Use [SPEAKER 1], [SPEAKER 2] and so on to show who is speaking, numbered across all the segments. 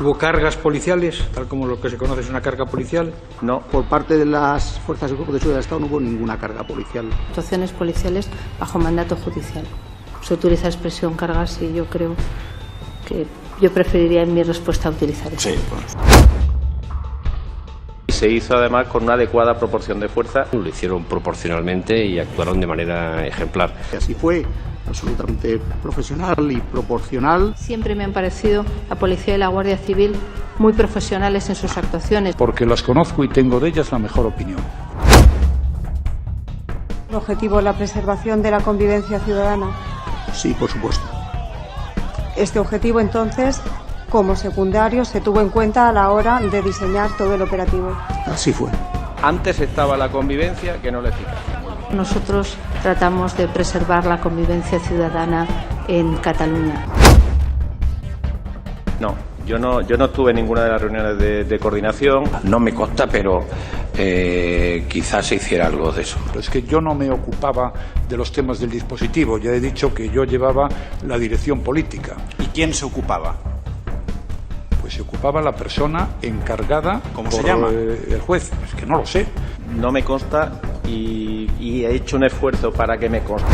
[SPEAKER 1] ¿Hubo cargas policiales, tal como lo que se conoce es una carga policial?
[SPEAKER 2] No, por parte de las fuerzas y cuerpos de seguridad del Estado no hubo ninguna carga policial.
[SPEAKER 3] Actuaciones policiales bajo mandato judicial. Se utiliza la expresión cargas y yo creo que yo preferiría en mi respuesta utilizar eso.
[SPEAKER 4] Sí, pues.
[SPEAKER 5] Se hizo además con una adecuada proporción de fuerza.
[SPEAKER 6] Lo hicieron proporcionalmente y actuaron de manera ejemplar.
[SPEAKER 2] Y así fue, absolutamente profesional y proporcional.
[SPEAKER 3] Siempre me han parecido la policía y la Guardia Civil muy profesionales en sus actuaciones.
[SPEAKER 7] Porque las conozco y tengo de ellas la mejor opinión.
[SPEAKER 8] ¿El objetivo es la preservación de la convivencia ciudadana?
[SPEAKER 2] Sí, por supuesto.
[SPEAKER 8] Este objetivo, entonces, como secundario, se tuvo en cuenta a la hora de diseñar todo el operativo.
[SPEAKER 2] Así fue.
[SPEAKER 5] Antes estaba la convivencia que no la eficacia.
[SPEAKER 3] Nosotros tratamos de preservar la convivencia ciudadana en Cataluña.
[SPEAKER 5] No, yo no estuve en ninguna de las reuniones de coordinación.
[SPEAKER 4] No me consta, pero quizás se hiciera algo de eso.
[SPEAKER 7] Pero es que yo no me ocupaba de los temas del dispositivo. Ya he dicho que yo llevaba la dirección política.
[SPEAKER 4] ¿Y quién se ocupaba?
[SPEAKER 7] Pues se ocupaba la persona encargada.
[SPEAKER 4] ¿Cómo se llama?
[SPEAKER 7] El juez. Es que no lo sé.
[SPEAKER 5] No me consta y he hecho un esfuerzo para que me conste.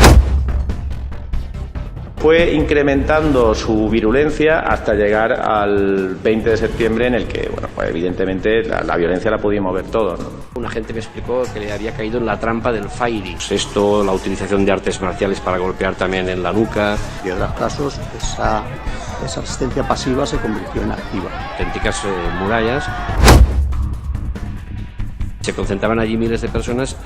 [SPEAKER 5] Fue incrementando su virulencia hasta llegar al 20 de septiembre en el que, bueno, pues evidentemente la violencia la pudimos ver todos, ¿no?
[SPEAKER 6] Un agente me explicó que le había caído en la trampa del firing. Esto, la utilización de artes marciales para golpear también en la nuca.
[SPEAKER 2] Y en los casos esa asistencia pasiva se convirtió en activa.
[SPEAKER 6] Auténticas murallas. Se concentraban allí miles de personas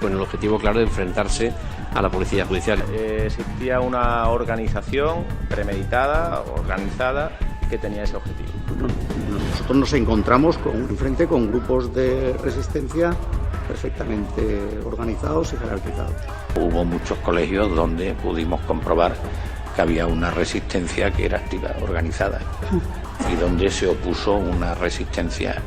[SPEAKER 6] con el objetivo claro de enfrentarse a la policía judicial.
[SPEAKER 5] Existía una organización premeditada, organizada, que tenía ese objetivo.
[SPEAKER 2] Nosotros nos encontramos enfrente con grupos de resistencia perfectamente organizados y jerarquizados.
[SPEAKER 4] Hubo muchos colegios donde pudimos comprobar que había una resistencia que era activa, organizada, y donde se opuso una resistencia.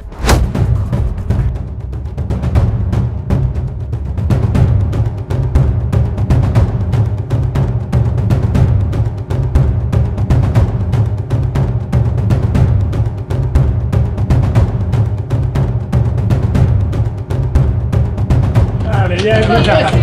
[SPEAKER 1] Vale, ya escucha.